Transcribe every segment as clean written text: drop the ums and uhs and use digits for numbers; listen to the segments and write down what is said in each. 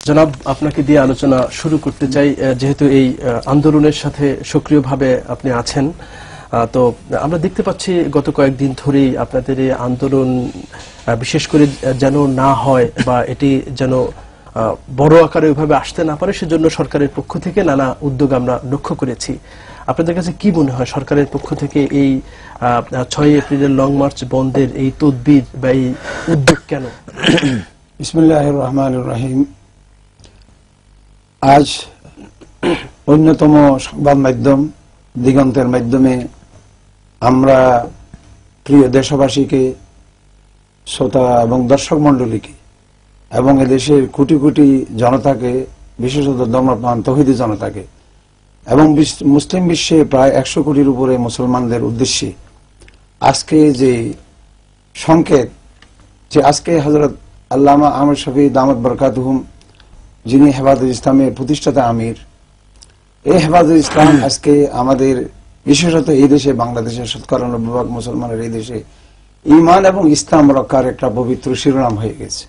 জনাব, আপনাকে দিয়ে আলোচনা শুরু করতে চাই, যেহেতু এই আন্দোলনের সাথে সক্রিয়ভাবে আপনি আছেন। তো আমরা দেখতে পাচ্ছি গত কয়েকদিন ধরেই আপনাদের এই আন্দোলন বিশেষ করে যেন না হয় বা এটি যেন বড় আকারে ওইভাবে আসতে না পারে, সেজন্য সরকারের পক্ষ থেকে নানা উদ্যোগ আমরা লক্ষ্য করেছি। আপনাদের কাছে কি মনে হয় সরকারের পক্ষ থেকে এই 6 এপ্রিলের লং মার্চ বন্ধের এই তদবির বা এই উদ্যোগ কেন? বিসমিল্লাহির রহমানির রহিম। আজ অন্যতম সংবাদ মাধ্যম দিগন্তের মাধ্যমে আমরা প্রিয় দেশবাসীকে, শ্রোতা এবং দর্শক মণ্ডলীকে এবং এদেশের কোটি কোটি জনতাকে, বিশেষত ধর্মপ্রাণ তৌহিদি জনতাকে এবং মুসলিম বিশ্বে প্রায় 100 কোটির উপরে মুসলমানদের উদ্দেশ্যে আজকে যে সংকেত, যে আজকে হযরত আল্লামা আহমদ শফী দামাত বরকাতুহুম, যিনি হেফাজতুল ইসলামের প্রতিষ্ঠাতা আমির, এই হেফাজতুল ইসলাম আজকে আমাদের বিশেষত এই দেশে, বাংলাদেশের 90% মুসলমানের এই দেশে ঈমান এবং ইসলাম রক্ষার একটা পবিত্র শিরোনাম হয়ে গেছে।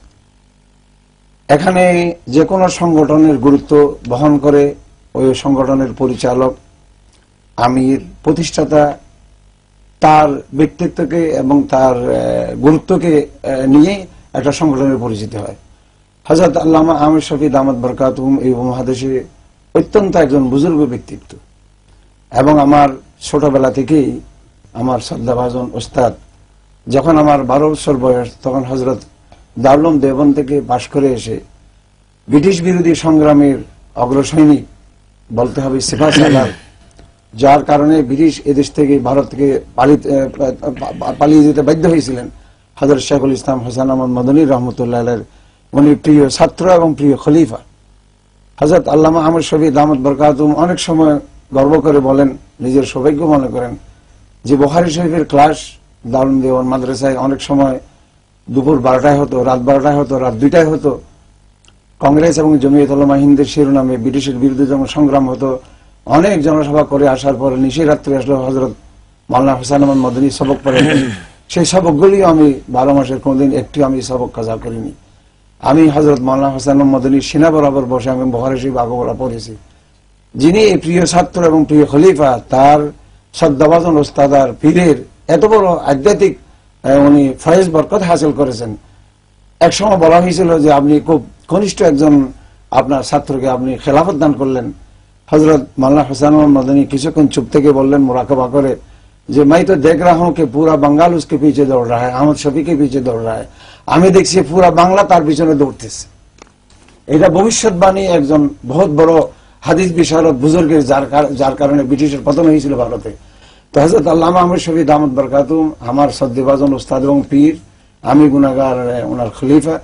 এখানে যে কোনো সংগঠনের গুরুত্ব বহন করে ওই সংগঠনের পরিচালক, আমির, প্রতিষ্ঠাতা তার ব্যক্তিত্বকে এবং তার গুরুত্বকে নিয়ে একটা সংগঠনের পরিচিতি হয়। হযরত আল্লামা আহমদ শফী দামাত বরকাতুহুম এই উপমহাদেশে অত্যন্ত একজন বুজুর্গ ব্যক্তিত্ব এবং আমার ছোটবেলা থেকেই আমার শ্রদ্ধাভাজন ওস্তাদ, যখন আমার 12 বছর বয়স, তখন হযরত দারুল উলুম দেওবন্দ থেকে পাশ করে এসে ব্রিটিশ বিরোধী সংগ্রামের অগ্রসৈনিক বলতে হবে, সিপাহ সালার, যার কারণে ব্রিটিশ এদেশ থেকে, ভারত থেকে পালিয়ে যেতে বাধ্য হয়েছিলেন হযরত শেখুল ইসলাম হোসেন আহমদ মদনী রহমতুল্লাহ আলাইহির উনি প্রিয় ছাত্র এবং প্রিয় খলিফা। হযরত আল্লামা আহমদ শফী দামাত বরকাতুহুম অনেক সময় গর্ব করে বলেন, নিজের সৌভাগ্য মনে করেন যে বুখারী শরীফের ক্লাস দারুল উলুম দেওবন্দ মাদ্রাসায় অনেক সময় দুপুর 12টায় হতো, রাত 12টায় হতো, রাত 2টায় হতো। কংগ্রেস এবং জমিয়ত উলামা হিন্দের শিরোনামে ব্রিটিশের বিরুদ্ধে যখন সংগ্রাম হতো, অনেক জনসভা করে আসার পরে নিশি রাত্রে আসলো হযরত মাওলানা হোসেন আহমদ মদনী সবক পড়ে। সেই সবকগুলি আমি 12 মাসের কোনদিন একটি আমি সবক কাজা করিনি। আমি হযরত মাওলানা হোসেন আহমদ মদনীর সিনা বরাবর বসে আমি বুখারী শরীফ আগোরা পড়েছি। যিনি এই প্রিয় ছাত্র এবং প্রিয় খলিফা, তার শ্রদ্ধাভাজন ওস্তাদার পীরের এত বড় আধ্যাত্মিক উনি ফয়েজ বরকত হাসিল করেছেন। একসময় বলা হয়েছিল যে আপনি খুব কনিষ্ঠ একজন আপনার ছাত্রকে আপনি খেলাফত দান করলেন। হযরত মাওলানা হোসেন আহমদ মদনী কিছুক্ষণ চুপ থেকে বললেন মুরাকাবা করে যে मैं तो देख रहा हूं कि पूरा बंगाल उसके पीछे दौड़ रहा है, अहमद शफी के पीछे दौड़ रहा है। আমি দেখছি পুরা বাংলা তার পিছনে দৌড়তেছে। এটা ভবিষ্যৎবাণী একজন বহুত বড় হাদিস বিশারদ বুজুর্গের, যার কারণে ব্রিটিশের পতন হয়েছিল ভারতে। তো হযরত আল্লামা আহমদ শফী দামাত বরকাতুহুম আমার শ্রদ্ধাভাজন উস্তাদ এবং পীর, আমি গুনাহগার ওনার খলিফা।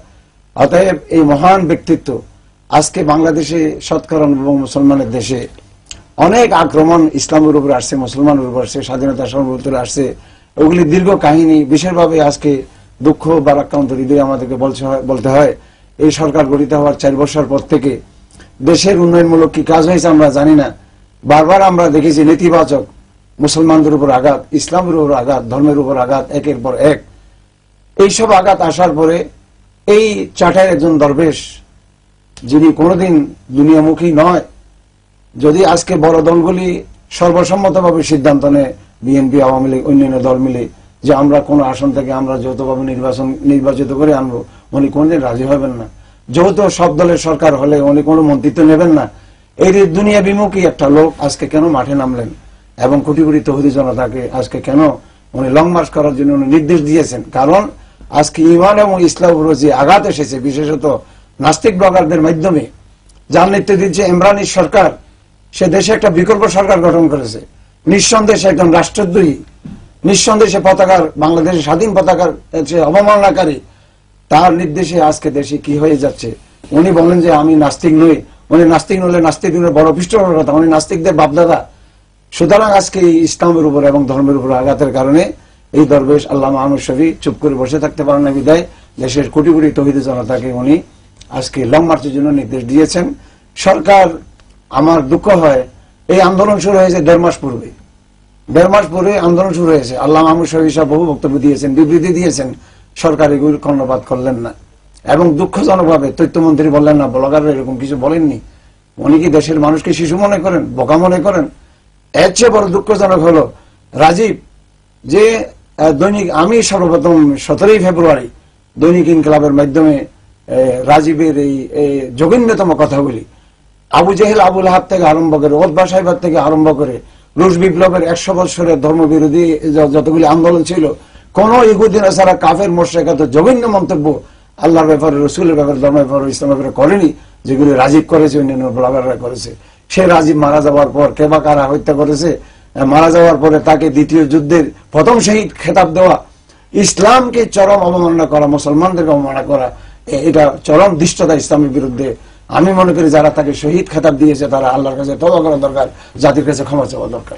অতএব এই মহান ব্যক্তিত্ব আজকে বাংলাদেশে 90% মুসলমানের দেশে অনেক আক্রমণ ইসলামের উপর আসছে, মুসলমানের উপর আসছে, স্বাধীনতা সার্বভৌমত্বের আসছে, ওগুলি দীর্ঘ কাহিনী। বিশেষভাবে আজকে দুঃখ বারাক্রান্ত হৃদয় আমাদেরকে বলতে হয়, এই সরকার গঠিত হওয়ার 4 বছর পর থেকে দেশের উন্নয়নমূলক কি কাজ হয়েছে আমরা জানি না। বারবার আমরা দেখেছি নেতিবাচক মুসলমানদের উপর আঘাত, ইসলামের উপর আঘাত, ধর্মের উপর আঘাত, একের পর এক। এইসব আঘাত আসার পরে এই চাটায় একজন দরবেশ, যিনি কোনোদিন দুনিয়ামুখী নয়, যদি আজকে বড় দলগুলি সর্বসম্মতভাবে সিদ্ধান্ত নেয়, বিএনপি, আওয়ামী লীগ, অন্যান্য দল মিলে, যে আমরা কোন আসন থেকে আমরা যৌথভাবে নির্বাচিত করে আনবো, উনি কোনদিন রাজি হবেন না। যৌথ সব দলের সরকার হলে উনি কোনো মন্ত্রিত্ব নেবেন না। এই দুনিয়া বিমুখী একটা লোক আজকে কেন মাঠে নামলেন এবং কোটি কোটি তৌহিদি জনতাকে আজকে কেন উনি লং মার্চ করার জন্য উনি নির্দেশ দিয়েছেন? কারণ আজকে ঈমান এবং ইসলামের যে আঘাত এসেছে, বিশেষত নাস্তিক ব্লগারদের মাধ্যমে, যার নেতৃত্বে দিচ্ছে ইমরানি সরকার, সে দেশে একটা বিকল্প সরকার গঠন করেছে। নিঃসন্দেহে একজন রাষ্ট্রদ্রোহী, নিঃসন্দেহে পতাকার, বাংলাদেশের স্বাধীন পতাকার অবমাননাকারী, তার নির্দেশে আজকে দেশে কি হয়ে যাচ্ছে। উনি বলেন যে আমি নাস্তিক নই, উনি নাস্তিক নলে নাস্তিকদের বড় পৃষ্ঠপোষক কথা, উনি নাস্তিকদের বাপদাদা। সুতরাং আজকে ইসলামের উপর এবং ধর্মের উপর আঘাতের কারণে এই দরবেশ আল্লামা আহমদ শফী চুপ করে বসে থাকতে পারেন না বিদায় দেশের কোটি কোটি তৌহিদি জনতাকে উনি আজকে লং মার্চের জন্য নির্দেশ দিয়েছেন। সরকার, আমার দুঃখ হয়, এই আন্দোলন শুরু হয়েছে 1.5 মাস পূর্বে। 1.5 মাস পূর্বে আন্দোলন শুরু হয়েছে। আল্লামা আহমদ শফী সাহেব বহু বক্তব্য দিয়েছেন, বিবৃতি দিয়েছেন, সরকার এগুলি কর্ণপাত করলেন না। এবং দুঃখজনকভাবে তথ্যমন্ত্রী বললেন না, ব্লগাররা এরকম কিছু বলেননি। উনি কি দেশের মানুষকে শিশু মনে করেন, বোকা মনে করেন? এর চেয়ে বড় দুঃখজনক হলো রাজীব যে দৈনিক, আমি সর্বপ্রথম 17 ফেব্রুয়ারি দৈনিক ইনকিলাবের মাধ্যমে রাজীবের এই জঘন্যতম কথা বলি, আবু জেহেল আবুল আহাব থেকে আরম্ভ করে, ওতবা সাহেবের থেকে আরম্ভ করে, রুশ বিপ্লবের 100 বছরের ধর্মবিরোধী যতগুলি আন্দোলন ছিল, কোন ইহুদিন ছাড়া কাফের মোশরিক এত জঘন্য মন্তব্য আল্লাহর ব্যাপারে, রসুলের ব্যাপারে, ধর্মের ব্যাপারে, ইসলামের ব্যাপারে করেনি যেগুলি রাজীব করেছে, অন্যান্য ব্লগাররা করেছে। সে রাজীব মারা যাওয়ার পর কে বা কারা হত্যা করেছে, মারা যাওয়ার পরে তাকে দ্বিতীয় যুদ্ধের প্রথম শহীদ খেতাব দেওয়া, ইসলামকে চরম অবমাননা করা, মুসলমানদেরকে অবমাননা করা, এটা চরম দৃষ্টতা ইসলামের বিরুদ্ধে। আমি মনে করি যারা তাকে শহীদ খেতাব দিয়েছে তারা আল্লাহর কাছে তওবা করা দরকার, জাতির কাছে ক্ষমা চাওয়া দরকার।